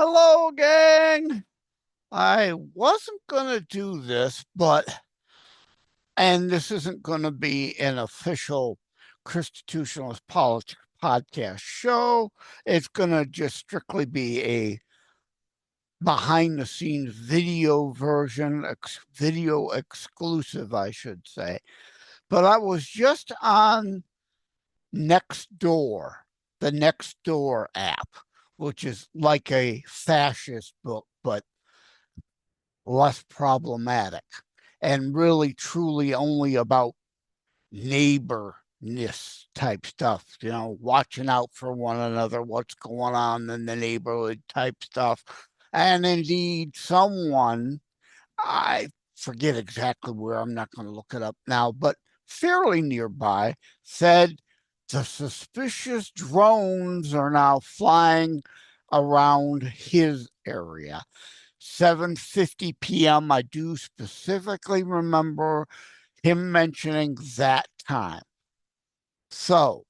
Hello, gang. I wasn't going to do this, and this isn't going to be an official ChristiTutionalist Politics podcast show. It's going to just strictly be a behind the scenes video version, video exclusive, I should say. But I was just on Nextdoor, the Nextdoor app, which is like a fascist book, but less problematic and really truly only about neighborness type stuff, watching out for one another, what's going on in the neighborhood type stuff. And indeed, someone, I forget exactly where, I'm not going to look it up now, but fairly nearby, said the suspicious drones are now flying around his area. 7:50 p.m. I do specifically remember him mentioning that time. So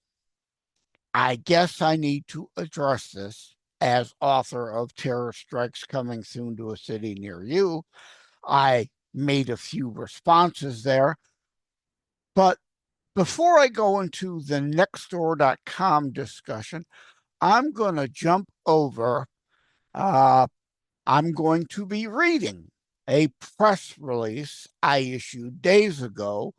I guess I need to address this as author of Terror Strikes Coming Soon to a City Near You. I made a few responses there. But before I go into the nextdoor.com discussion, I'm going to jump over I'm going to be reading a press release I issued days ago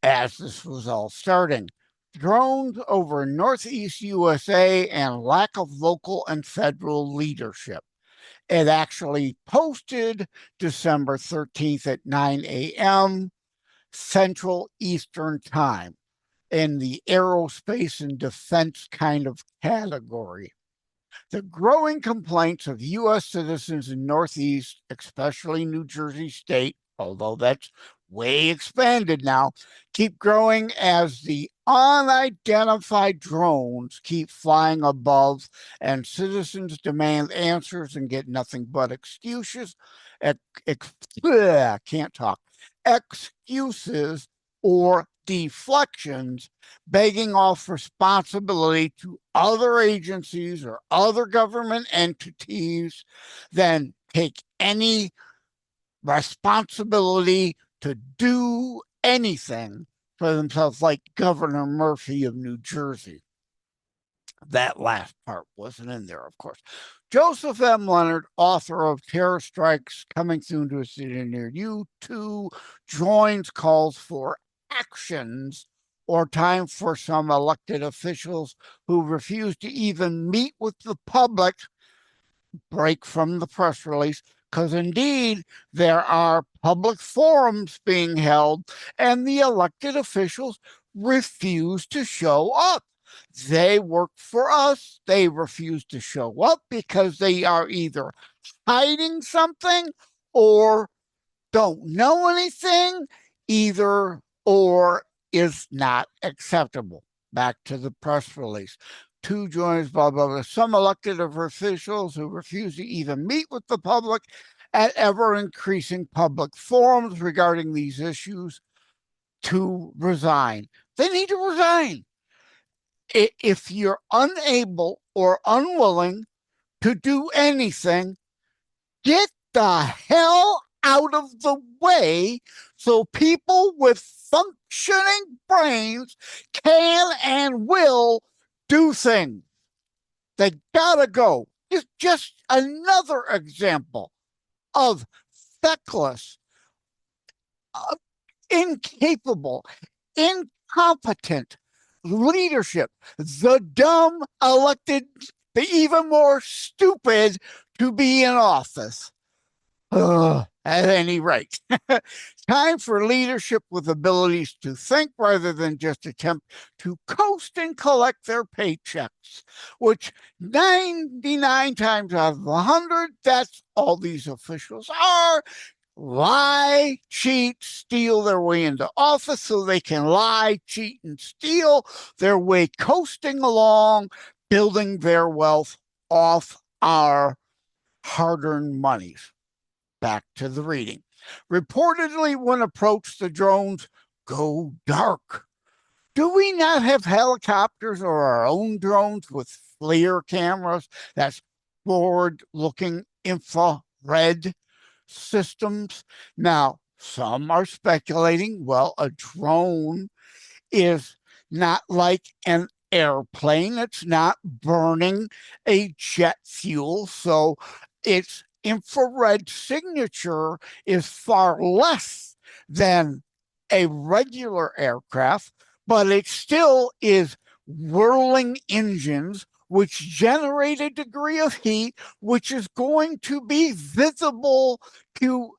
as this was all starting. Drones over Northeast USA and lack of local and federal leadership. It actually posted December 13th at 9 a.m. Central Eastern Time in the aerospace and defense kind of category. The growing complaints of U.S. citizens in Northeast, especially New Jersey State, although that's way expanded now, keep growing as the unidentified drones keep flying above and citizens demand answers and get nothing but excuses. Can't talk. Excuses or deflections, begging off responsibility to other agencies or other government entities, then take any responsibility to do anything for themselves, like Governor Murphy of New Jersey. That last part wasn't in there, of course. Joseph M. Leonard, author of Terror Strikes Coming Soon to a City Near You, too, joins calls for actions or time for some elected officials who refuse to even meet with the public. Break from the press release, because indeed there are public forums being held and the elected officials refuse to show up. They work for us. They refuse to show up because they are either hiding something or don't know anything, either or is not acceptable. Back to the press release. Two joins, blah, blah, blah. Some elected officials who refuse to even meet with the public at ever increasing public forums regarding these issues to resign. They need to resign. If you're unable or unwilling to do anything, get the hell out of the way so people with functioning brains can and will do things. They gotta go. It's just another example of feckless, incapable, incompetent leadership. The dumb elected the even more stupid to be in office. At any rate, time for leadership with abilities to think rather than just attempt to coast and collect their paychecks, which 99 times out of 100, that's all these officials are. Lie, cheat, steal their way into office so they can lie, cheat, and steal their way coasting along, building their wealth off our hard-earned monies. Back to the reading. Reportedly, when approached, the drones go dark. Do we not have helicopters or our own drones with FLIR cameras? That's forward-looking infrared systems. Now, some are speculating, well, a drone is not like an airplane. It's not burning a jet fuel. So its infrared signature is far less than a regular aircraft, but it still is whirling engines which generate a degree of heat which is going to be visible to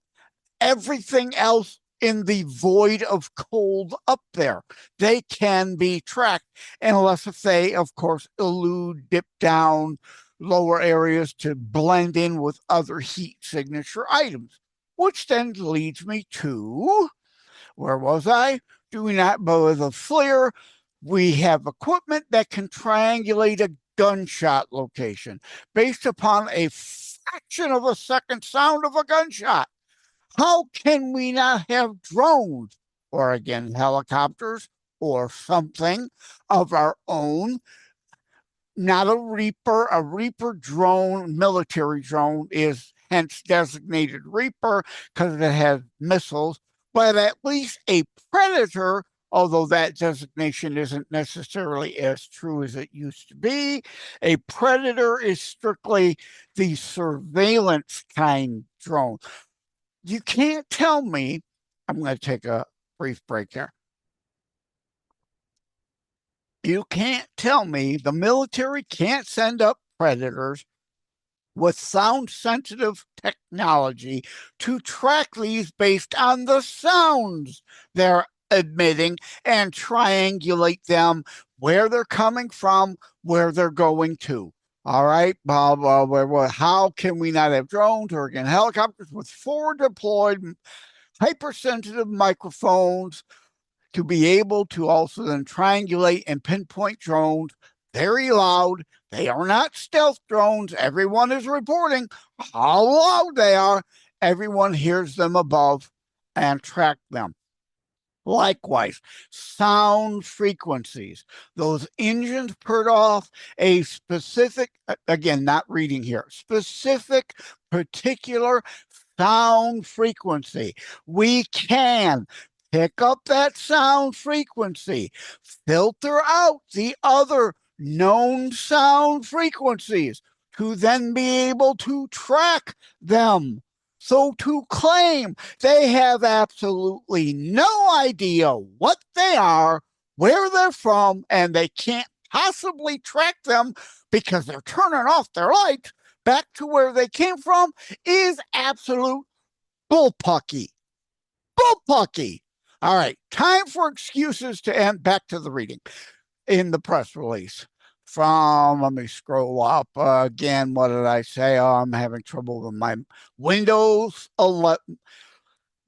everything else in the void of cold up there. They can be tracked, unless if they, of course, elude, dip down lower areas to blend in with other heat signature items, which then leads me to, where was I? Doing that with a FLIR, we have equipment that can triangulate a gunshot location based upon a fraction of a second sound of a gunshot. How can we not have drones, or again, helicopters, or something of our own? Not a Reaper. A Reaper drone, military drone, is hence designated Reaper because it has missiles, but at least a Predator, although that designation isn't necessarily as true as it used to be. A Predator is strictly the surveillance kind drone. You can't tell me, I'm going to take a brief break here. You can't tell me the military can't send up Predators with sound sensitive technology to track these based on the sounds they're emitting and triangulate them where they're coming from, where they're going to. All right, blah, blah, blah, blah. How can we not have drones or again helicopters with forward deployed hypersensitive microphones to be able to also then triangulate and pinpoint drones very loud? They are not stealth drones. Everyone is reporting how loud they are. Everyone hears them above and track them. Likewise, sound frequencies. Those engines put off a specific, again, not reading here, specific, particular sound frequency. We can pick up that sound frequency, filter out the other known sound frequencies to then be able to track them. So to claim they have absolutely no idea what they are, where they're from, and they can't possibly track them because they're turning off their lights back to where they came from is absolute bullpucky. Bullpucky. All right, time for excuses to end. Back to the reading in the press release. From, let me scroll up again. What did I say? Oh, I'm having trouble with my Windows 11,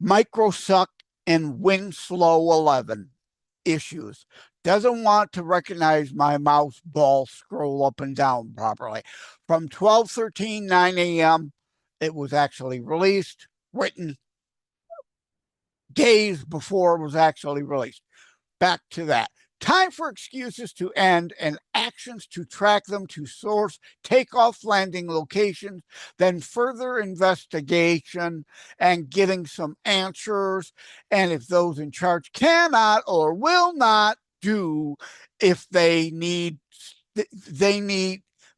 Microsuck and WinSlow 11 issues. Doesn't want to recognize my mouse ball scroll up and down properly. From 12:13, 9 a.m., it was actually released, written days before it was actually released. Back to that. Time for excuses to end and actions to track them to source, takeoff, landing locations, then further investigation and getting some answers. And if those in charge cannot or will not do, if they need,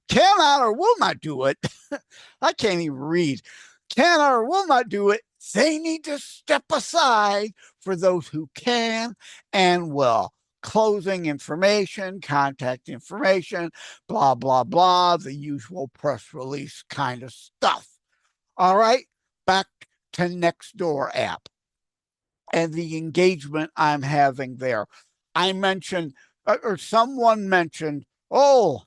cannot or will not do it. I can't even read. Cannot or will not do it. They need to step aside for those who can and will. Closing information, contact information, blah, blah, blah, the usual press release kind of stuff. All right, back to Nextdoor app and the engagement I'm having there. I mentioned, or someone mentioned, oh,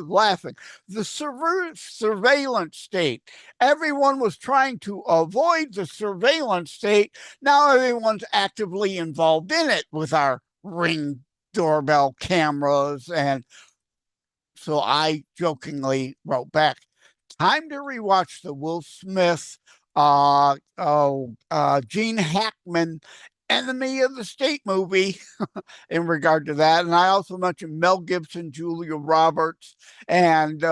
laughing, the surveillance state. Everyone was trying to avoid the surveillance state. Now everyone's actively involved in it with our Ring doorbell cameras. And so I jokingly wrote back, time to rewatch the Will Smith, Gene Hackman Enemy of the State movie in regard to that. And I also mentioned Mel Gibson, Julia Roberts, and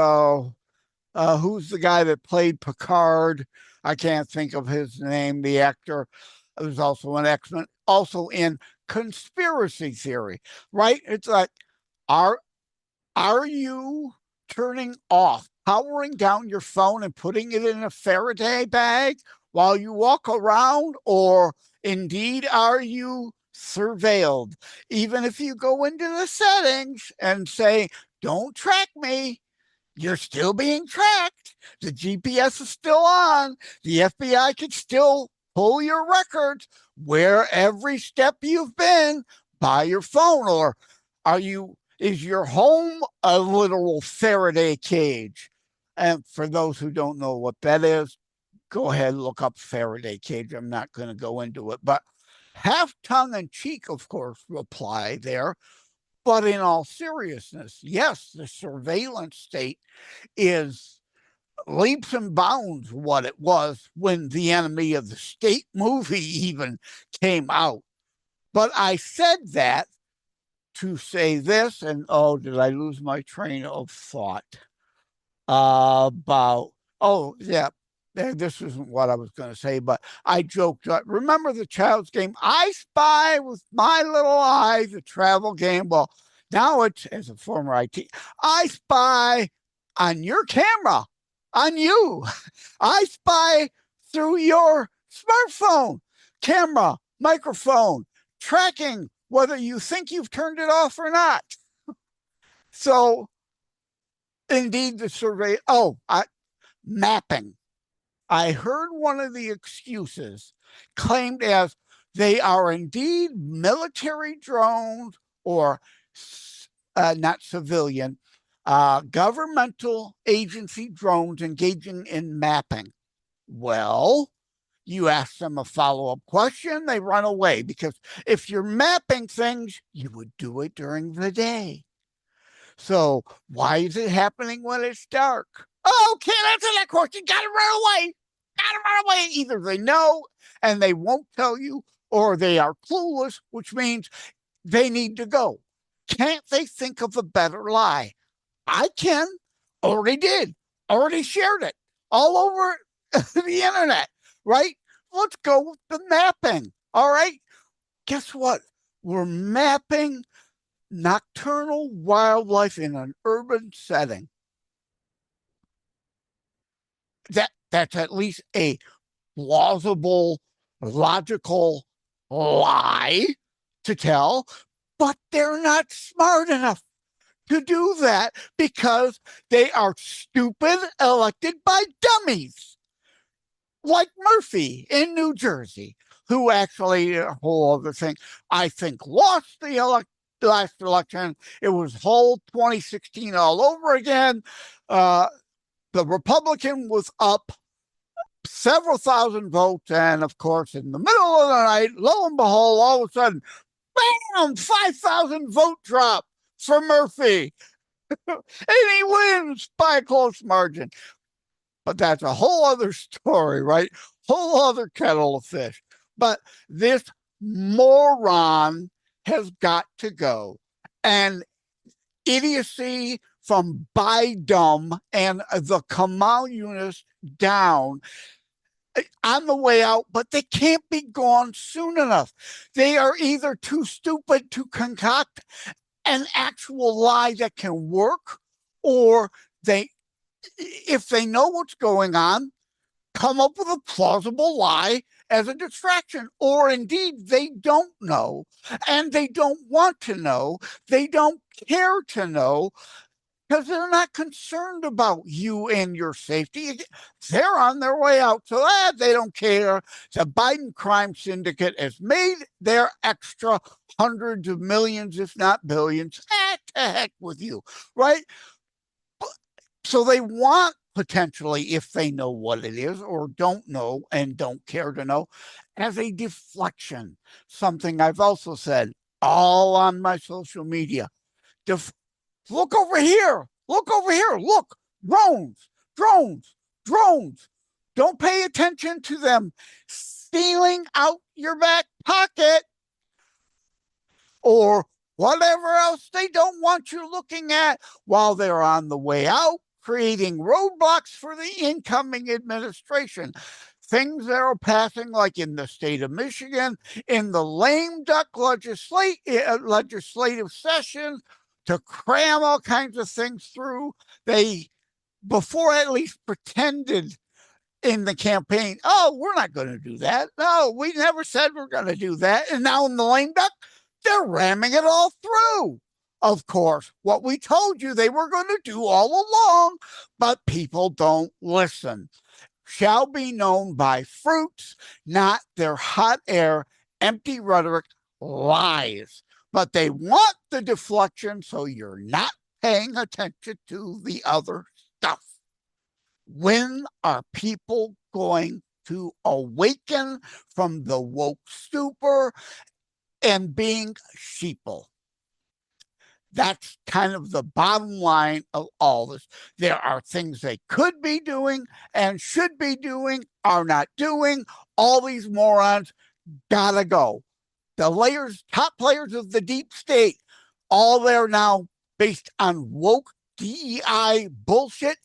who's the guy that played Picard? I can't think of his name, the actor. It was also an X-Men, also in conspiracy theory, right? It's like, are you turning off, powering down your phone and putting it in a Faraday bag while you walk around, or indeed are you surveilled? Even if you go into the settings and say, don't track me, you're still being tracked. The GPS is still on. The FBI could still pull your records where every step you've been by your phone. Or is your home a literal Faraday cage? And for those who don't know what that is, go ahead and look up Faraday cage. I'm not going to go into it, but half tongue in cheek, of course, reply there. But in all seriousness, yes, the surveillance state is leaps and bounds what it was when The Enemy of the State movie even came out. But I said that to say this, and oh, did I lose my train of thought? About, oh, yeah, this isn't what I was going to say, but I joked. Remember the Child's Game, I Spy with My Little Eye, the travel game? Well, now it's, as a former IT, I spy on your camera, on you. I spy through your smartphone, camera, microphone, tracking whether you think you've turned it off or not. So, indeed, the survey, mapping. I heard one of the excuses claimed as they are indeed military drones or not civilian, governmental agency drones engaging in mapping. Well, you ask them a follow-up question, they run away, because if you're mapping things, you would do it during the day. So why is it happening when it's dark? Oh, can't answer that question. Gotta run away. Gotta run away. Either they know and they won't tell you, or they are clueless, which means they need to go. Can't they think of a better lie? I can. Already did. Already shared it all over the internet, right? Let's go with the mapping. All right. Guess what? We're mapping nocturnal wildlife in an urban setting. That's at least a plausible, logical lie to tell, but they're not smart enough to do that because they are stupid, elected by dummies like Murphy in New Jersey, who actually, a whole other thing, I think lost the last election. It was whole 2016 all over again. The Republican was up several thousand votes, and of course, in the middle of the night, lo and behold, all of a sudden, bam, 5,000 vote drop for Murphy. And he wins by a close margin. But that's a whole other story, right? Whole other kettle of fish. But this moron has got to go. And idiocy from Biden and the Kamal Yunus down on the way out, but they can't be gone soon enough. They are either too stupid to concoct an actual lie that can work, or if they know what's going on, come up with a plausible lie as a distraction, or indeed they don't know and they don't want to know, they don't care to know, because they're not concerned about you and your safety. They're on their way out, so they don't care. The Biden crime syndicate has made their extra hundreds of millions, if not billions. To heck with you, right? So they want, potentially, if they know what it is or don't know and don't care to know, as a deflection. Something I've also said all on my social media. Look over here. Look over here. Look, drones, drones, drones. Don't pay attention to them stealing out your back pocket or whatever else they don't want you looking at while they're on the way out. creating roadblocks for the incoming administration. Things that are passing, like in the state of Michigan, in the lame duck legislative session, to cram all kinds of things through. They, before, at least pretended in the campaign, oh, we're not going to do that. No, we never said we're going to do that. And now in the lame duck, they're ramming it all through. Of course, what we told you they were going to do all along, but people don't listen. Shall be known by fruits, not their hot air, empty rhetoric, lies. But they want the deflection, so you're not paying attention to the other stuff. When are people going to awaken from the woke stupor and being sheeple? That's kind of the bottom line of all this. There are things they could be doing and should be doing, are not doing. All these morons gotta go. The top players of the deep state, all there now based on woke DEI bullshit,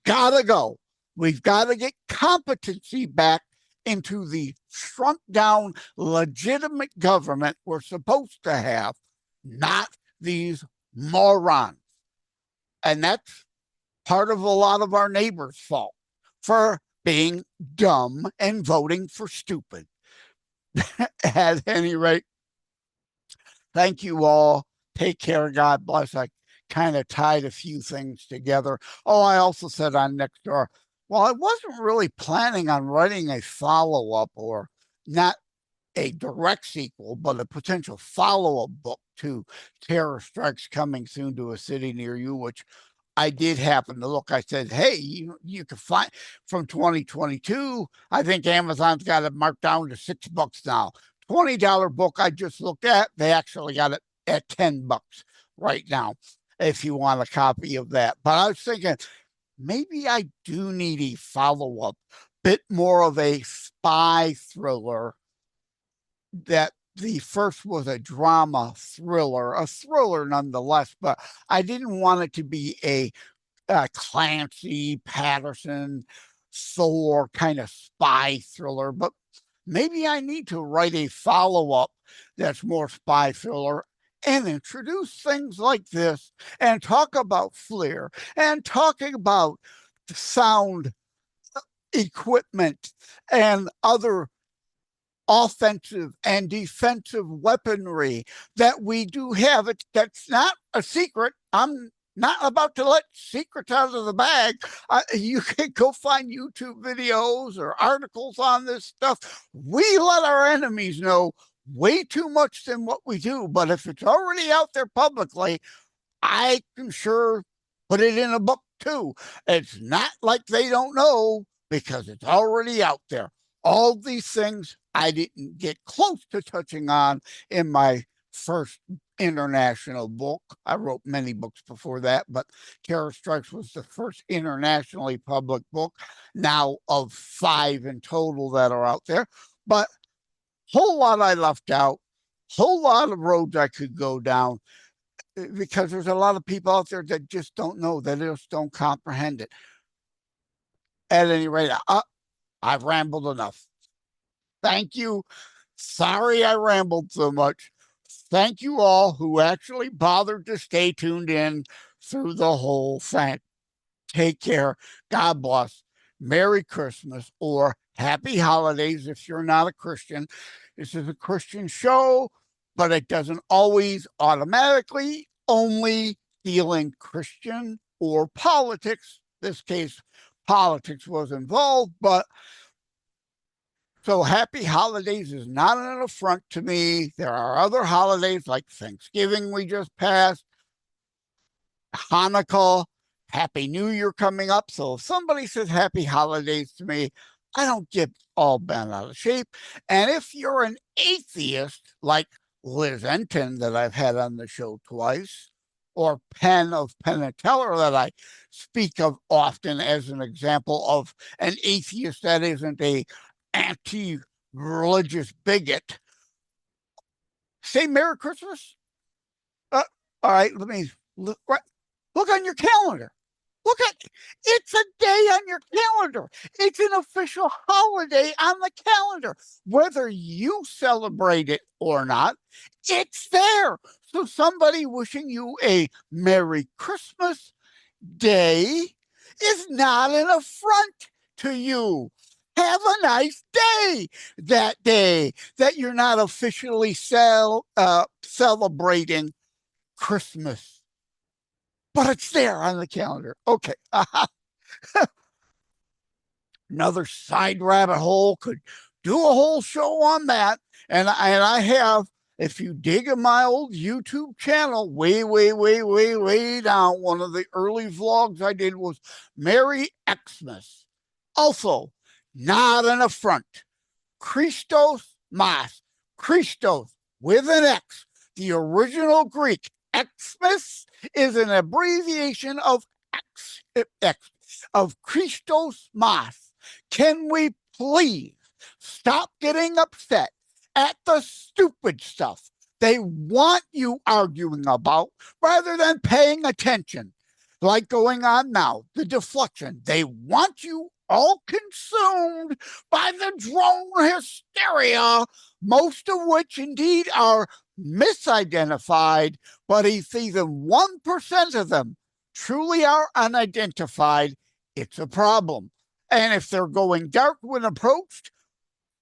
gotta go. We've got to get competency back into the shrunk down, legitimate government we're supposed to have, not these morons. And that's part of a lot of our neighbors' fault for being dumb and voting for stupid. At any rate, thank you all. Take care. God bless. I kind of tied a few things together. Oh, I also said on Nextdoor, well, I wasn't really planning on writing a follow-up, or not a direct sequel, but a potential follow-up book to Terror Strikes Coming Soon to a City Near You, which I did happen to look. I said, hey, you can find from 2022. I think Amazon's got it marked down to $6 now. $20 book I just looked at, they actually got it at $10 right now, if you want a copy of that. But I was thinking, maybe I do need a follow-up, bit more of a spy thriller. That the first was a drama thriller, a thriller nonetheless, but I didn't want it to be a Clancy, Patterson, Thor kind of spy thriller. But maybe I need to write a follow-up that's more spy thriller and introduce things like this and talk about FLIR and talking about sound equipment and other offensive and defensive weaponry that we do have. That's not a secret. I'm not about to let secrets out of the bag. You can go find YouTube videos or articles on this stuff. We let our enemies know way too much than what we do. But if it's already out there publicly, I can sure put it in a book too. It's not like they don't know, because it's already out there. All these things I didn't get close to touching on in my first international book. I wrote many books before that, but Terror Strikes was the first internationally public book, now of 5 in total that are out there. But whole lot I left out, whole lot of roads I could go down, because there's a lot of people out there that just don't know, that just don't comprehend it. At any rate, I've rambled enough. Thank you. Sorry I rambled so much. Thank you all who actually bothered to stay tuned in through the whole thing. Take care. God bless. Merry Christmas, or Happy Holidays if you're not a Christian. This is a Christian show, but it doesn't always automatically only deal in Christian or politics. This case, politics was involved, but so Happy Holidays is not an affront to me. There are other holidays like Thanksgiving we just passed, Hanukkah, Happy New Year coming up. So if somebody says Happy Holidays to me, I don't get all bent out of shape. And if you're an atheist like Liz Enton that I've had on the show twice, or Penn of Penn and Teller that I speak of often as an example of an atheist that isn't a anti-religious bigot, say Merry Christmas. All right, let me look on your calendar. Look at it's a day on your calendar. It's an official holiday on the calendar. Whether you celebrate it or not, it's there. So somebody wishing you a Merry Christmas Day is not an affront to you. Have a nice day that day that you're not officially celebrating Christmas, but it's there on the calendar. Okay. Another side rabbit hole, could do a whole show on that. And I have, if you dig in my old YouTube channel, way down, one of the early vlogs I did was Merry Xmas. Also, not an affront. Christos Mas. Christos with an X. The original Greek Xmas is an abbreviation of of Christos Mas. Can we please stop getting upset at the stupid stuff they want you arguing about rather than paying attention? Like going on now, the deflection. They want you all consumed by the drone hysteria, most of which indeed are misidentified, but if even 1% of them truly are unidentified, it's a problem. And if they're going dark when approached,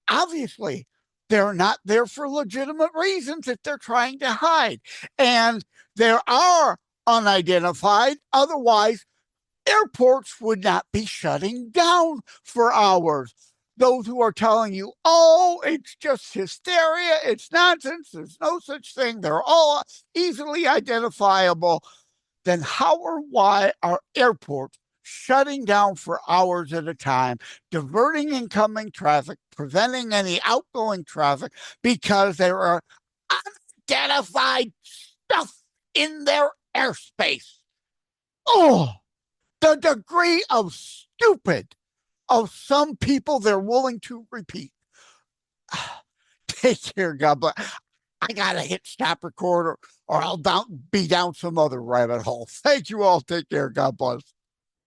obviously they're not there for legitimate reasons if they're trying to hide. And there are unidentified, otherwise airports would not be shutting down for hours. Those who are telling you, oh, it's just hysteria, it's nonsense, there's no such thing, they're all easily identifiable, then how or why are airports shutting down for hours at a time, diverting incoming traffic, preventing any outgoing traffic because there are unidentified stuff in their airspace? Oh, the degree of stupid of some people they're willing to repeat. Take care, God bless. I gotta hit stop record or I'll be down some other rabbit hole. Thank you all. Take care. God bless.